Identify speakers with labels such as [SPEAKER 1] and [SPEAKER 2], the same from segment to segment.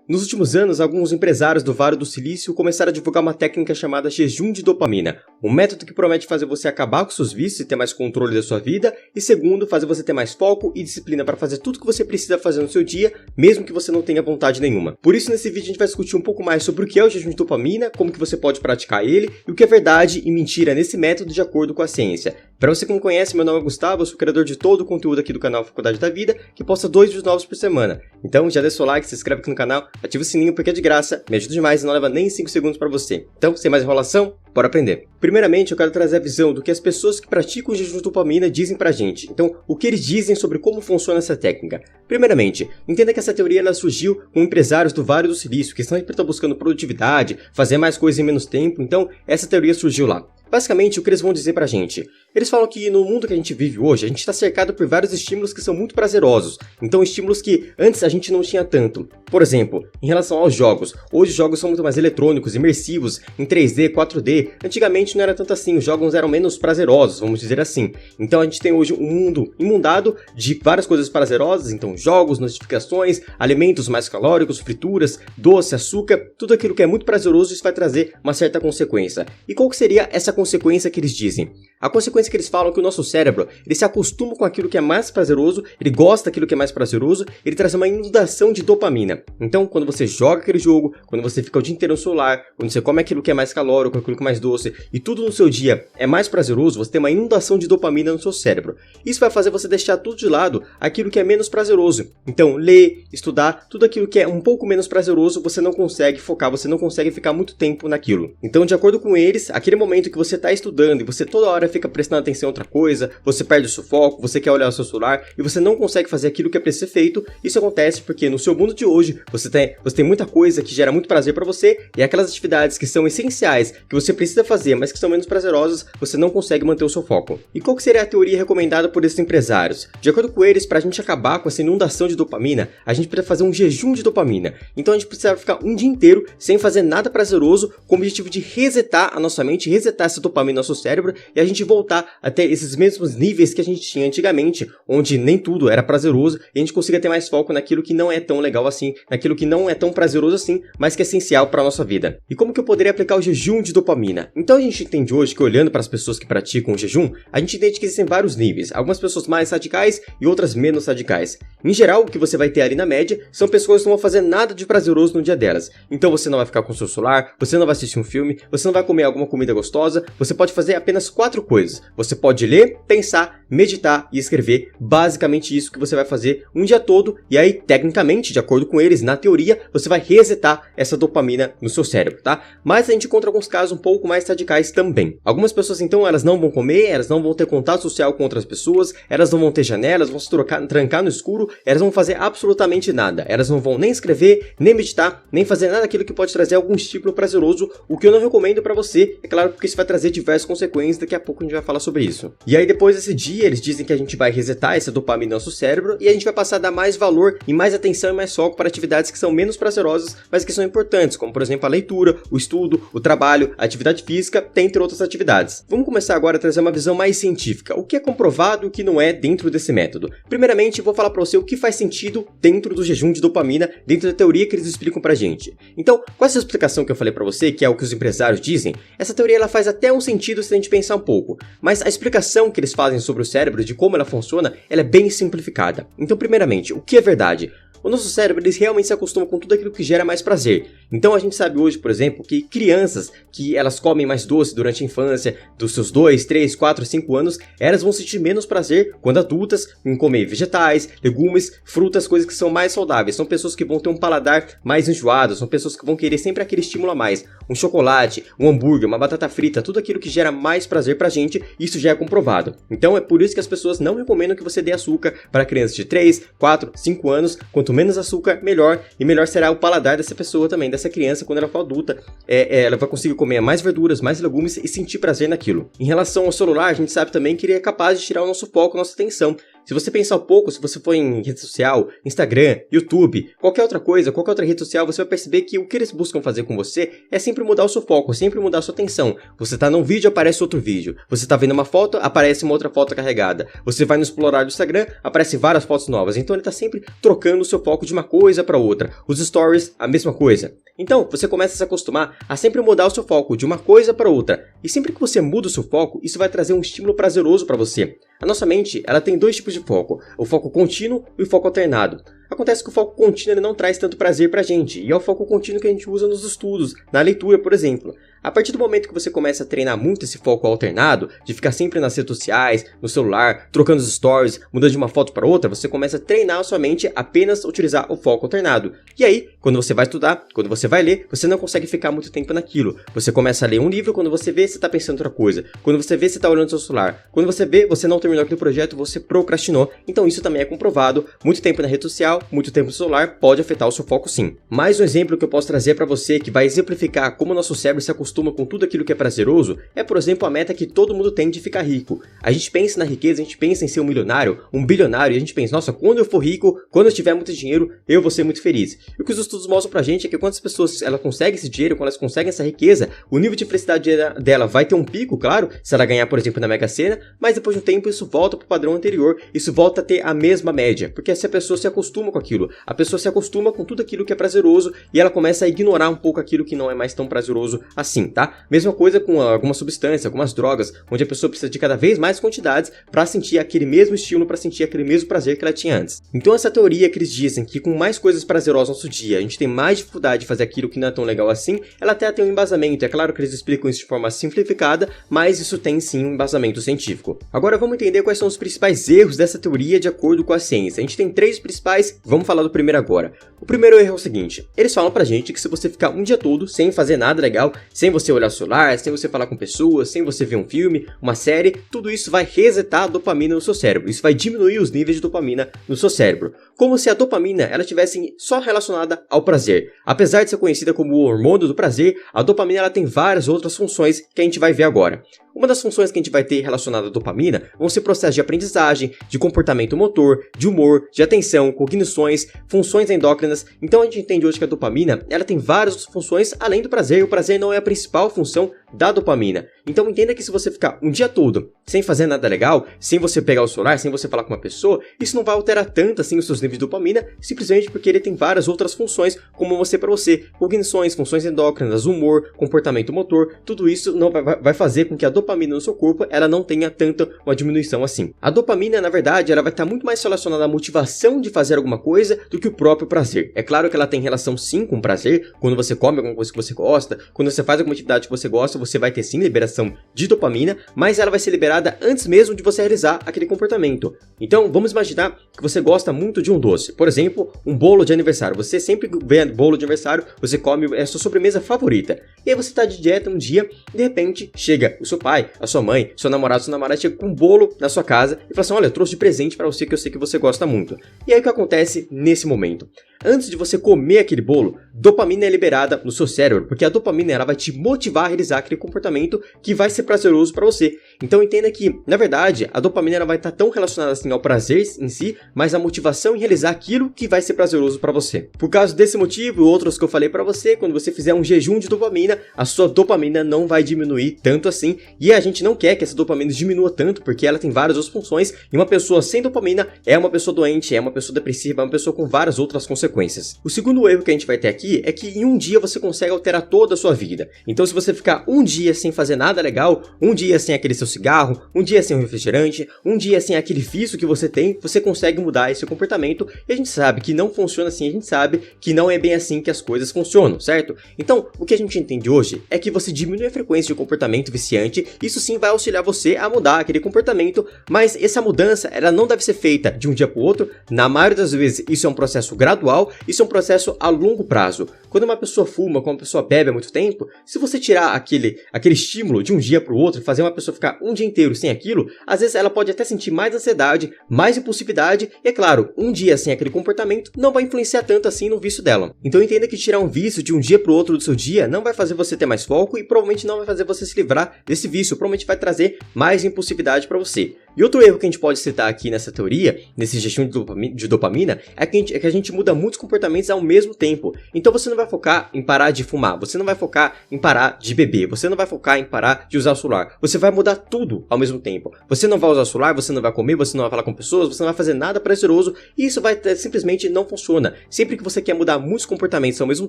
[SPEAKER 1] Nos últimos anos, alguns empresários do Vale do Silício começaram a divulgar uma técnica chamada jejum de dopamina, um método que promete fazer você acabar com seus vícios e ter mais controle da sua vida, e segundo, fazer você ter mais foco e disciplina para fazer tudo que você precisa fazer no seu dia, mesmo que você não tenha vontade nenhuma. Por isso, nesse vídeo a gente vai discutir um pouco mais sobre o que é o jejum de dopamina, como que você pode praticar ele, e o que é verdade e mentira nesse método de acordo com a ciência. Para você que não conhece, meu nome é Gustavo, eu sou o criador de todo o conteúdo aqui do canal Faculdade da Vida, que posta 2 vídeos novos por semana. Então já deixa o like, se inscreve aqui no canal, ativa o sininho porque é de graça, me ajuda demais e não leva nem 5 segundos para você. Então, sem mais enrolação, bora aprender. Primeiramente, eu quero trazer a visão do que as pessoas que praticam o jejum de dopamina dizem pra gente. Então, o que eles dizem sobre como funciona essa técnica. Primeiramente, entenda que essa teoria ela surgiu com empresários do Vale do Silício, que sempre estão buscando produtividade, fazer mais coisas em menos tempo, então essa teoria surgiu lá. Basicamente, o que eles vão dizer pra gente? Eles falam que no mundo que a gente vive hoje, a gente está cercado por vários estímulos que são muito prazerosos. Então, estímulos que antes a gente não tinha tanto. Por exemplo, em relação aos jogos. Hoje os jogos são muito mais eletrônicos, imersivos, em 3D, 4D. Antigamente não era tanto assim, os jogos eram menos prazerosos, vamos dizer assim. Então a gente tem hoje um mundo inundado de várias coisas prazerosas. Então jogos, notificações, alimentos mais calóricos, frituras, doce, açúcar. Tudo aquilo que é muito prazeroso, isso vai trazer uma certa consequência. E qual que seria essa consequência que eles dizem? A consequência que eles falam é que o nosso cérebro, ele se acostuma com aquilo que é mais prazeroso, ele gosta daquilo que é mais prazeroso, ele traz uma inundação de dopamina. Então, quando você joga aquele jogo, quando você fica o dia inteiro no celular, quando você come aquilo que é mais calórico, aquilo que é mais doce, e tudo no seu dia é mais prazeroso, você tem uma inundação de dopamina no seu cérebro. Isso vai fazer você deixar tudo de lado, aquilo que é menos prazeroso. Então, ler, estudar, tudo aquilo que é um pouco menos prazeroso, você não consegue focar, você não consegue ficar muito tempo naquilo. Então, de acordo com eles, aquele momento que você está estudando e você toda hora fica prestando atenção em outra coisa, você perde o seu foco, você quer olhar o seu celular e você não consegue fazer aquilo que é preciso ser feito. Isso acontece porque no seu mundo de hoje você tem muita coisa que gera muito prazer para você e aquelas atividades que são essenciais, que você precisa fazer, mas que são menos prazerosas, você não consegue manter o seu foco. E qual que seria a teoria recomendada por esses empresários? De acordo com eles, para a gente acabar com essa inundação de dopamina, a gente precisa fazer um jejum de dopamina. Então a gente precisa ficar um dia inteiro sem fazer nada prazeroso, com o objetivo de resetar a nossa mente, resetar essa dopamina no nosso cérebro e a gente voltar até esses mesmos níveis que a gente tinha antigamente, onde nem tudo era prazeroso e a gente consiga ter mais foco naquilo que não é tão legal assim, naquilo que não é tão prazeroso assim, mas que é essencial para a nossa vida. E como que eu poderia aplicar o jejum de dopamina? Então a gente entende hoje que olhando para as pessoas que praticam o jejum, a gente entende que existem vários níveis, algumas pessoas mais radicais e outras menos radicais. Em geral, o que você vai ter ali na média são pessoas que não vão fazer nada de prazeroso no dia delas. Então você não vai ficar com o seu celular, você não vai assistir um filme, você não vai comer alguma comida gostosa, você pode fazer apenas 4 coisas. Você pode ler, pensar, meditar e escrever, basicamente isso que você vai fazer um dia todo, e aí, tecnicamente, de acordo com eles, na teoria, você vai resetar essa dopamina no seu cérebro, tá? Mas a gente encontra alguns casos um pouco mais radicais também. Algumas pessoas, então, elas não vão comer, elas não vão ter contato social com outras pessoas, elas não vão ter janelas, vão se trancar no escuro, elas não vão fazer absolutamente nada. Elas não vão nem escrever, nem meditar, nem fazer nada daquilo que pode trazer algum estímulo prazeroso, o que eu não recomendo pra você, é claro, porque isso vai trazer diversas consequências, daqui a pouco a gente vai falar sobre isso. E aí depois desse dia, eles dizem que a gente vai resetar essa dopamina no nosso cérebro e a gente vai passar a dar mais valor e mais atenção e mais foco para atividades que são menos prazerosas, mas que são importantes, como por exemplo a leitura, o estudo, o trabalho, a atividade física, dentre outras atividades. Vamos começar agora a trazer uma visão mais científica, o que é comprovado e o que não é dentro desse método. Primeiramente, vou falar para você o que faz sentido dentro do jejum de dopamina, dentro da teoria que eles explicam pra gente. Então, com essa explicação que eu falei para você, que é o que os empresários dizem, essa teoria ela faz até um sentido se a gente pensar um pouco, mas a explicação que eles fazem sobre o cérebro, de como ela funciona, ela é bem simplificada. Então, primeiramente, o que é verdade? O nosso cérebro, eles realmente se acostuma com tudo aquilo que gera mais prazer. Então a gente sabe hoje, por exemplo, que crianças que elas comem mais doce durante a infância, dos seus 2, 3, 4, 5 anos, elas vão sentir menos prazer quando adultas em comer vegetais, legumes, frutas, coisas que são mais saudáveis. São pessoas que vão ter um paladar mais enjoado, são pessoas que vão querer sempre aquele estímulo a mais. Um chocolate, um hambúrguer, uma batata frita, tudo aquilo que gera mais prazer pra gente, isso já é comprovado. Então é por isso que as pessoas não recomendam que você dê açúcar para crianças de 3, 4, 5 anos. Quanto menos açúcar, melhor, e melhor será o paladar dessa pessoa também, dessa criança, quando ela for adulta. Ela vai conseguir comer mais verduras, mais legumes e sentir prazer naquilo. Em relação ao celular, a gente sabe também que ele é capaz de tirar o nosso foco, a nossa atenção. Se você pensar um pouco, se você for em rede social, Instagram, YouTube, qualquer outra coisa, qualquer outra rede social, você vai perceber que o que eles buscam fazer com você é sempre mudar o seu foco, sempre mudar a sua atenção. Você tá num vídeo, aparece outro vídeo. Você tá vendo uma foto, aparece uma outra foto carregada. Você vai no explorar do Instagram, aparece várias fotos novas. Então ele tá sempre trocando o seu foco de uma coisa para outra. Os stories, a mesma coisa. Então, você começa a se acostumar a sempre mudar o seu foco de uma coisa para outra. E sempre que você muda o seu foco, isso vai trazer um estímulo prazeroso para você. A nossa mente, ela tem dois tipos de foco, o foco contínuo e o foco alternado. Acontece que o foco contínuo ele não traz tanto prazer pra gente, e é o foco contínuo que a gente usa nos estudos, na leitura, por exemplo. A partir do momento que você começa a treinar muito esse foco alternado, de ficar sempre nas redes sociais, no celular, trocando os stories, mudando de uma foto para outra, você começa a treinar a sua mente a apenas utilizar o foco alternado. E aí, quando você vai estudar, quando você vai ler, você não consegue ficar muito tempo naquilo. Você começa a ler um livro, quando você vê, você está pensando em outra coisa. Quando você vê, você está olhando no seu celular. Quando você vê, você não terminou aquele projeto, você procrastinou. Então isso também é comprovado. Muito tempo na rede social, muito tempo no celular, pode afetar o seu foco sim. Mais um exemplo que eu posso trazer para você, que vai exemplificar como o nosso cérebro se acostuma com tudo aquilo que é prazeroso, é por exemplo a meta que todo mundo tem de ficar rico. A gente pensa na riqueza, a gente pensa em ser um milionário, um bilionário, e a gente pensa, nossa, quando eu for rico, quando eu tiver muito dinheiro, eu vou ser muito feliz. E o que os estudos mostram pra gente é que quando as pessoas elas conseguem esse dinheiro, quando elas conseguem essa riqueza, o nível de felicidade dela vai ter um pico, claro, se ela ganhar, por exemplo, na Mega Sena, mas depois de um tempo isso volta pro padrão anterior, isso volta a ter a mesma média, porque essa pessoa se acostuma com aquilo, a pessoa se acostuma com tudo aquilo que é prazeroso e ela começa a ignorar um pouco aquilo que não é mais tão prazeroso assim, tá? Mesma coisa com alguma substância, algumas drogas, onde a pessoa precisa de cada vez mais quantidades para sentir aquele mesmo estímulo, para sentir aquele mesmo prazer que ela tinha antes. Então essa teoria que eles dizem que com mais coisas prazerosas no nosso dia, a gente tem mais dificuldade de fazer aquilo que não é tão legal assim, ela até tem um embasamento. É claro que eles explicam isso de forma simplificada, mas isso tem sim um embasamento científico. Agora vamos entender quais são os principais erros dessa teoria de acordo com a ciência. A gente tem três principais, vamos falar do primeiro agora. O primeiro erro é o seguinte, eles falam pra gente que se você ficar um dia todo sem fazer nada legal, sem você olhar o celular, sem você falar com pessoas, sem você ver um filme, uma série, tudo isso vai resetar a dopamina no seu cérebro. Isso vai diminuir os níveis de dopamina no seu cérebro. Como se a dopamina ela estivesse só relacionada ao prazer. Apesar de ser conhecida como o hormônio do prazer, a dopamina ela tem várias outras funções que a gente vai ver agora. Uma das funções que a gente vai ter relacionada à dopamina vão ser processos de aprendizagem, de comportamento motor, de humor, de atenção, cognições, funções endócrinas. Então a gente entende hoje que a dopamina ela tem várias outras funções além do prazer. O prazer não é a principal função da dopamina. Então entenda que se você ficar um dia todo sem fazer nada legal, sem você pegar o celular, sem você falar com uma pessoa, isso não vai alterar tanto assim os seus níveis de dopamina, simplesmente porque ele tem várias outras funções, como você para você, cognições, funções endócrinas, humor, comportamento motor, tudo isso não vai fazer com que a dopamina no seu corpo ela não tenha tanta uma diminuição assim. A dopamina, na verdade, ela vai estar muito mais relacionada à motivação de fazer alguma coisa do que o próprio prazer. É claro que ela tem relação sim com o prazer, quando você come alguma coisa que você gosta, quando você faz alguma atividade que você gosta, você vai ter sim liberação de dopamina, mas ela vai ser liberada antes mesmo de você realizar aquele comportamento. Então, vamos imaginar que você gosta muito de um doce, por exemplo, um bolo de aniversário. Você sempre vê bolo de aniversário, você come, é a sua sobremesa favorita. E aí você está de dieta um dia, de repente chega o seu pai, a sua mãe, seu namorado, sua namorada chega com um bolo na sua casa e fala assim, olha, eu trouxe de presente para você que eu sei que você gosta muito. E aí o que acontece nesse momento? Antes de você comer aquele bolo, dopamina é liberada no seu cérebro, porque a dopamina ela vai te motivar a realizar aquele comportamento que vai ser prazeroso para você. Então entenda que, na verdade, a dopamina ela vai estar tão relacionada assim ao prazer em si, mas a motivação em realizar aquilo que vai ser prazeroso para você. Por causa desse motivo e outros que eu falei para você, quando você fizer um jejum de dopamina, a sua dopamina não vai diminuir tanto assim, e a gente não quer que essa dopamina diminua tanto, porque ela tem várias outras funções, e uma pessoa sem dopamina é uma pessoa doente, é uma pessoa depressiva, é uma pessoa com várias outras consequências. O segundo erro que a gente vai ter aqui é que em um dia você consegue alterar toda a sua vida. Então se você ficar um dia sem fazer nada legal, um dia sem aquele seu cigarro, um dia sem um refrigerante, um dia sem aquele vício que você tem, você consegue mudar esse comportamento, e a gente sabe que não funciona assim, a gente sabe que não é bem assim que as coisas funcionam, certo? Então, o que a gente entende hoje é que você diminui a frequência de comportamento viciante, isso sim vai auxiliar você a mudar aquele comportamento, mas essa mudança, ela não deve ser feita de um dia para o outro, na maioria das vezes isso é um processo gradual, isso é um processo a longo prazo. Quando uma pessoa fuma, quando uma pessoa bebe há muito tempo, se você tirar aquele estímulo de um dia para o outro, fazer uma pessoa ficar um dia inteiro sem aquilo, às vezes ela pode até sentir mais ansiedade, mais impulsividade, e é claro, um dia sem aquele comportamento não vai influenciar tanto assim no vício dela. Então entenda que tirar um vício de um dia para o outro do seu dia não vai fazer você ter mais foco e provavelmente não vai fazer você se livrar desse vício, provavelmente vai trazer mais impulsividade para você. E outro erro que a gente pode citar aqui nessa teoria, nesse jejum de dopamina, é que a gente muda muitos comportamentos ao mesmo tempo. Então você não vai focar em parar de fumar, você não vai focar em parar de beber, você não vai focar em parar de usar o celular. Você vai mudar tudo ao mesmo tempo. Você não vai usar o celular, você não vai comer, você não vai falar com pessoas, você não vai fazer nada prazeroso, e isso simplesmente não funciona. Sempre que você quer mudar muitos comportamentos ao mesmo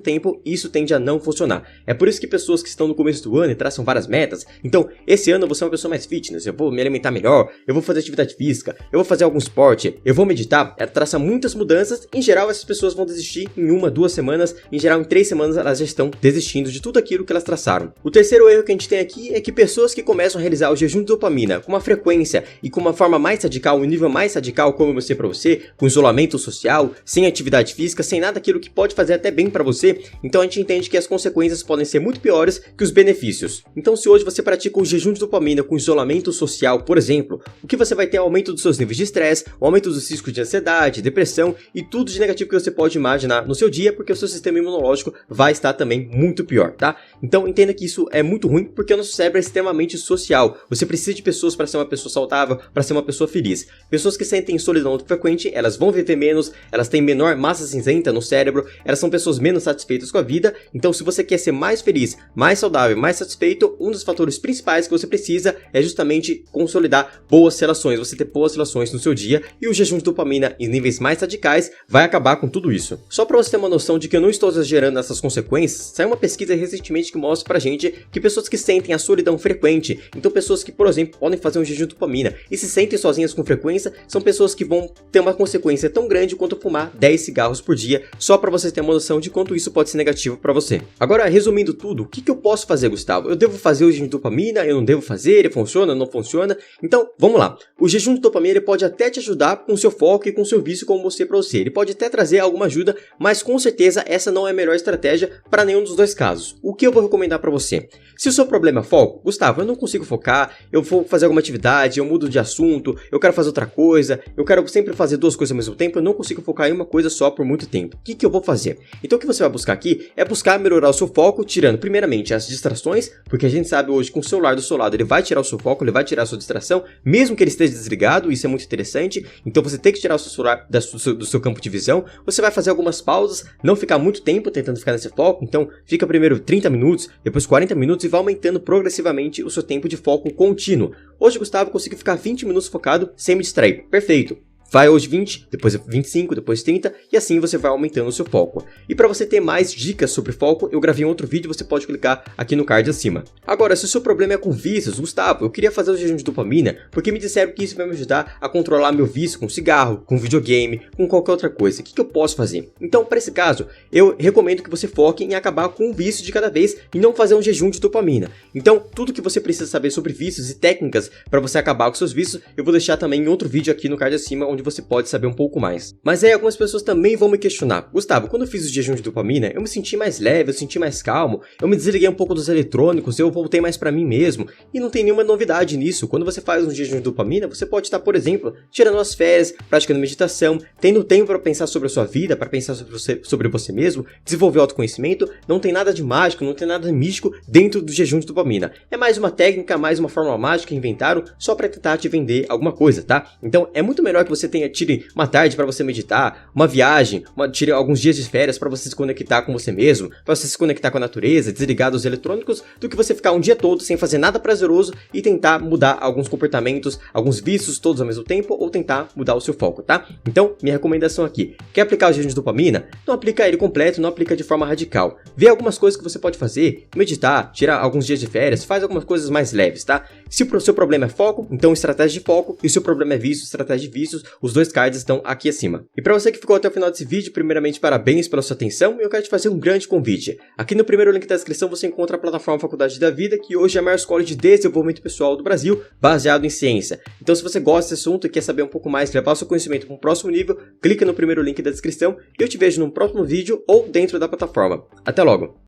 [SPEAKER 1] tempo, isso tende a não funcionar. É por isso que pessoas que estão no começo do ano e traçam várias metas, então esse ano eu vou ser uma pessoa mais fitness, eu vou me alimentar melhor, eu vou fazer atividade física, eu vou fazer algum esporte, eu vou meditar, traça muitas mudanças. Em geral, essas pessoas vão desistir em 1, 2 semanas, em geral em 3 semanas elas já estão desistindo de tudo aquilo que elas traçaram. O terceiro erro que a gente tem aqui é que pessoas que começam a realizar o jejum de dopamina com uma frequência e com uma forma mais radical, um nível mais radical, como eu mostrei pra você, com isolamento social, sem atividade física, sem nada daquilo que pode fazer até bem pra você, então a gente entende que as consequências podem ser muito piores que os benefícios. Então se hoje você pratica o jejum de dopamina com isolamento social, por exemplo, o que você vai ter é aumento dos seus níveis de estresse, o aumento dos riscos de ansiedade, depressão e tudo de negativo que você pode imaginar no seu dia, porque o seu sistema imunológico vai estar também muito pior, tá? Então entenda que isso é muito ruim, porque o nosso cérebro é extremamente social. Você precisa de pessoas para ser uma pessoa saudável, para ser uma pessoa feliz. Pessoas que sentem solidão muito frequente, elas vão viver menos, elas têm menor massa cinzenta no cérebro, elas são pessoas menos satisfeitas com a vida. Então se você quer ser mais feliz, mais saudável, mais satisfeito, um dos fatores principais que você precisa é justamente consolidar boas relações, você ter boas relações no seu dia, e o jejum de dopamina em níveis mais radicais vai acabar com tudo isso. Só para você ter uma noção de que eu não estou exagerando nessas consequências, saiu uma pesquisa recentemente que mostra pra gente que pessoas que sentem a solidão frequente, então pessoas que, por exemplo, podem fazer um jejum de dopamina e se sentem sozinhas com frequência, são pessoas que vão ter uma consequência tão grande quanto fumar 10 cigarros por dia, só para você ter uma noção de quanto isso pode ser negativo para você. Agora, resumindo tudo, o que eu posso fazer, Gustavo? Eu devo fazer o jejum de dopamina? Eu não devo fazer? Ele funciona? Não funciona? Então, vamos lá. O jejum de dopamina ele pode até te ajudar com o seu foco e com o seu vício, como eu mostrei para você. Ele pode até trazer alguma ajuda, mas com certeza essa não é a melhor estratégia para nenhum dos dois casos. O que eu vou recomendar para você? Se o seu problema é foco, Gustavo, eu não consigo focar, eu vou fazer alguma atividade, eu mudo de assunto, eu quero fazer outra coisa, eu quero sempre fazer duas coisas ao mesmo tempo, eu não consigo focar em uma coisa só por muito tempo. O que eu vou fazer? Então o que você vai buscar aqui é buscar melhorar o seu foco, tirando primeiramente as distrações, porque a gente sabe hoje que com o celular do seu lado ele vai tirar o seu foco, ele vai tirar a sua distração, mesmo que ele esteja desligado, isso é muito interessante. Então você tem que tirar o seu celular do seu campo de visão, você vai fazer algumas pausas, não ficar muito tempo tentando ficar nesse foco, então fica primeiro 30 minutos, depois 40 minutos e vai aumentando progressivamente o seu tempo de foco contínuo. Hoje, Gustavo, eu consigo ficar 20 minutos focado sem me distrair. Perfeito. Vai hoje 20, depois 25, depois 30 e assim você vai aumentando o seu foco. E para você ter mais dicas sobre foco, eu gravei um outro vídeo, você pode clicar aqui no card acima. Agora, se o seu problema é com vícios, Gustavo, eu queria fazer o jejum de dopamina porque me disseram que isso vai me ajudar a controlar meu vício com cigarro, com videogame, com qualquer outra coisa. O que eu posso fazer? Então, para esse caso, eu recomendo que você foque em acabar com um vício de cada vez e não fazer um jejum de dopamina. Então, tudo que você precisa saber sobre vícios e técnicas para você acabar com seus vícios, eu vou deixar também em outro vídeo aqui no card acima, onde você pode saber um pouco mais. Mas aí algumas pessoas também vão me questionar. Gustavo, quando eu fiz o jejum de dopamina, eu me senti mais leve, eu senti mais calmo, eu me desliguei um pouco dos eletrônicos, eu voltei mais pra mim mesmo. E não tem nenhuma novidade nisso. Quando você faz um jejum de dopamina, você pode estar, por exemplo, tirando as férias, praticando meditação, tendo tempo para pensar sobre a sua vida, para pensar sobre você mesmo, desenvolver autoconhecimento. Não tem nada de mágico, não tem nada de místico dentro do jejum de dopamina. É mais uma técnica, mais uma fórmula mágica que inventaram só para tentar te vender alguma coisa, tá? Então é muito melhor que você tire uma tarde para você meditar, uma viagem, tire alguns dias de férias para você se conectar com você mesmo, para você se conectar com a natureza, desligar dos eletrônicos, do que você ficar um dia todo sem fazer nada prazeroso e tentar mudar alguns comportamentos, alguns vícios todos ao mesmo tempo, ou tentar mudar o seu foco, tá? Então, minha recomendação aqui, quer aplicar o jejum de dopamina? Não aplica ele completo, não aplica de forma radical. Vê algumas coisas que você pode fazer, meditar, tirar alguns dias de férias, faz algumas coisas mais leves, tá? Se o seu problema é foco, então estratégia de foco, e se o seu problema é vício, estratégia de vícios, os dois cards estão aqui acima. E para você que ficou até o final desse vídeo, primeiramente parabéns pela sua atenção e eu quero te fazer um grande convite. Aqui no primeiro link da descrição você encontra a plataforma Faculdade da Vida, que hoje é a maior escola de desenvolvimento pessoal do Brasil, baseado em ciência. Então se você gosta desse assunto e quer saber um pouco mais, levar o seu conhecimento para um próximo nível, clica no primeiro link da descrição e eu te vejo num próximo vídeo ou dentro da plataforma. Até logo!